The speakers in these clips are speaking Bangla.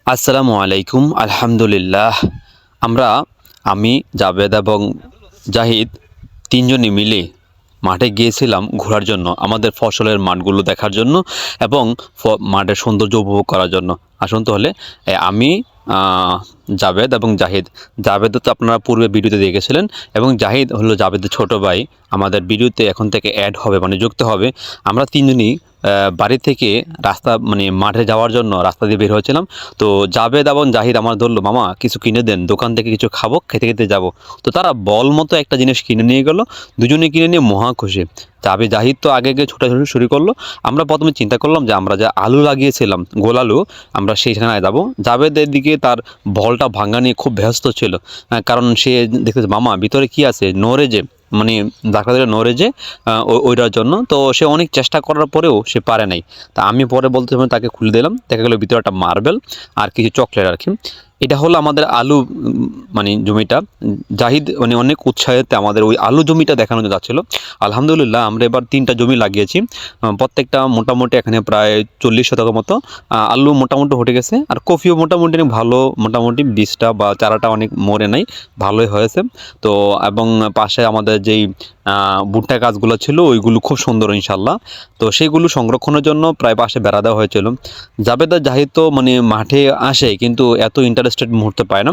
আসসালামু আলাইকুম। আলহামদুলিল্লাহ। আমরা আমি, জাবেদ এবং জাহিদ ৩ জনই মিলে মাঠে গিয়েছিলাম ঘোরার জন্য, আমাদের ফসলের মাঠগুলো দেখার জন্য এবং মাঠের সৌন্দর্য উপভোগ করার জন্য। আসুন তাহলে আমি, জাবেদ এবং জাহিদ। জাবেদও তো আপনারা পূর্বে ভিডিওতে দেখেছিলেন এবং জাহিদ হলো জাবেদের ছোট ভাই। আমাদের ভিডিওতে এখন থেকে অ্যাড হবে, মানে যুক্ত হবে। আমরা ৩ জনই বাড়ি থেকে রাস্তা মানে মাঠে যাওয়ার জন্য রাস্তা দিয়ে বের হয়েছিলাম। তো জাবেদ এবং জাহিদ আমার ধরলো, মামা কিছু কিনে দেন, দোকান থেকে কিছু খাবো, খেতে খেতে যাব। তো তারা বল মতো একটা জিনিস কিনে নিয়ে গেল, দুজনে কিনে নিয়ে মহা খুশি। জাহিদ তো আগে গিয়ে ছোটাছুটি শুরু করলো। আমরা প্রথমে চিন্তা করলাম যে আমরা যে আলু লাগিয়েছিলাম, গোল আলু, আমরা সেইখানে যাবো। জাবেদের দিকে তার বলটা ভাঙা নিয়ে খুব ব্যস্ত ছিল, কারণ সে দেখতেছে মামা ভিতরে কি আছে, নড়ে যে, মানে ডাক্তারদের নড়ে যে, ওইটার জন্য। তো সে অনেক চেষ্টা করার পরেও সে পারে নাই। তা আমি পরে বলতে তাকে খুলে দিলাম, দেখা গেলো ভিতরে একটা মার্বেল আর কিছু চকলেট আর কি। এটা হলো আমাদের আলু মানে জমিটা। জাহিদ মানে অনেক উৎসাহেতে আমাদের ওই আলু জমিটা দেখানো যাচ্ছিল। আলহামদুলিল্লাহ আমরা এবার 3টা জমি লাগিয়েছি, প্রত্যেকটা মোটামুটি এখানে প্রায় 40 শতক মতো আলু মোটামুটি হটে গেছে। আর কফিও মোটামুটি ভালো, মোটামুটি বীজটা বা চারাটা অনেক মরে নাই, ভালোই হয়েছে। তো এবং পাশে আমাদের যেই ভুট্টা গাছগুলো ছিল ওইগুলো খুব সুন্দর ইনশাল্লাহ। তো সেইগুলো সংরক্ষণের জন্য প্রায় পাশে বেড়া দেওয়া হয়েছিল। জাবেদ আর জাহিদ তো মানে মাঠে আসে কিন্তু এত ইন্টারেস্টেড মুহূর্তে পায় না।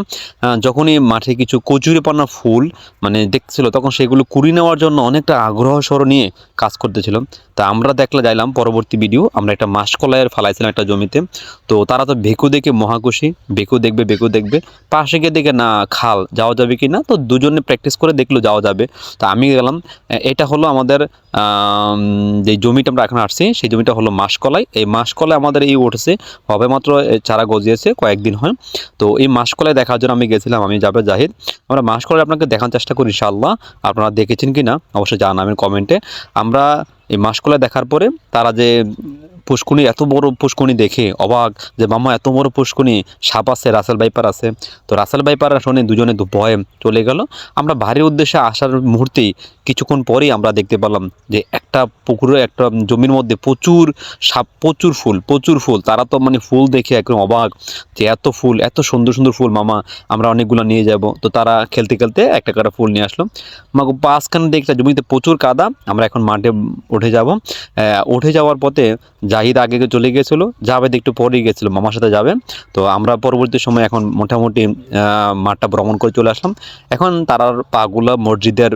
যখনই মাঠে কিছু কচুরিপানা ফুল মানে দেখছিল, তখন সেগুলো কুড়ি নেওয়ার জন্য অনেকটা আগ্রহ সর নিয়ে কাজ করতেছিল। তা আমরা যাইলাম পরবর্তী ভিডিও, আমরা একটা মাসকলাইয়ের ফালাইছিলাম একটা জমিতে। তো তারা তো ভেকু দেখে মহাখুশি, বেকু দেখবে। পাশে গিয়ে দেখে না খাল, যাওয়া যাবে কি না। তো দুজনে প্র্যাকটিস করে দেখলো যাওয়া যাবে। তো আমি গেলাম। এটা হলো আমাদের যে জমিটা আমরা এখন আসছি, সেই জমিটা হলো মাসকলাই। এই মাসকলাই আমাদের এই উঠেছে, হবে মাত্র চারা গজিয়েছে, কয়েকদিন হয়। তো এই মাসকলাই দেখার জন্য আমি গেছিলাম, আমি জাবেদ জাহিদ। আমরা মাসকলাই আপনাকে দেখার চেষ্টা করি ইনশাআল্লাহ। আপনারা দেখেছেন কি না অবশ্যই জানাবেন কমেন্টে। আমরা এই মাসকলাই দেখার পরে তারা যে পুষ্কুনি, এত বড় পুষ্কুনি দেখে অবাক, যে মামা এত বড় পুষ্কুনি, সাপ আছে, রাসেল ভাইপার আছে। তো রাসেল ভাইপার শুনে দুজনে ভয়ে চলে গেল। আমরা বাড়ির উদ্দেশ্যে আসার মুহূর্তেই কিছুক্ষণ পরেই আমরা দেখতে পেলাম যে একটা পুকুরে, একটা জমির মধ্যে প্রচুর সাপ, প্রচুর ফুল। তারা তো মানে ফুল দেখে একদম অবাক, যে এত ফুল, এত সুন্দর সুন্দর ফুল, মামা আমরা অনেকগুলো নিয়ে যাব। তো তারা খেলতে খেলতে একটা করে ফুল নিয়ে আসলো। আমাকে পাঁচখানে দেখলাম জমিতে প্রচুর কাদা। আমরা এখন মাঠে উঠে যাব। উঠে যাওয়ার পথে জাহিদ আগে চলে গিয়েছিল, জাবেদ একটু পরেই গেছিল, মামার সাথে যাবে। তো আমরা পরবর্তী সময় এখন মোটামুটি মাঠটা ভ্রমণ করে চলে আসলাম। এখন তারার পাগুলা মসজিদের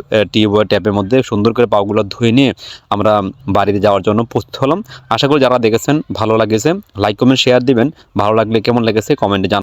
ট্যাপের মধ্যে সুন্দর করে পাগুলা ধুয়ে নিয়ে আমরা বাড়িতে যাওয়ার জন্য প্রস্তুত হলাম। আশা করি যারা দেখেছেন ভালো লাগেছে, লাইক কমেন্ট শেয়ার দিবেন। ভালো লাগলে কেমন লেগেছে কমেন্টে জানাবেন।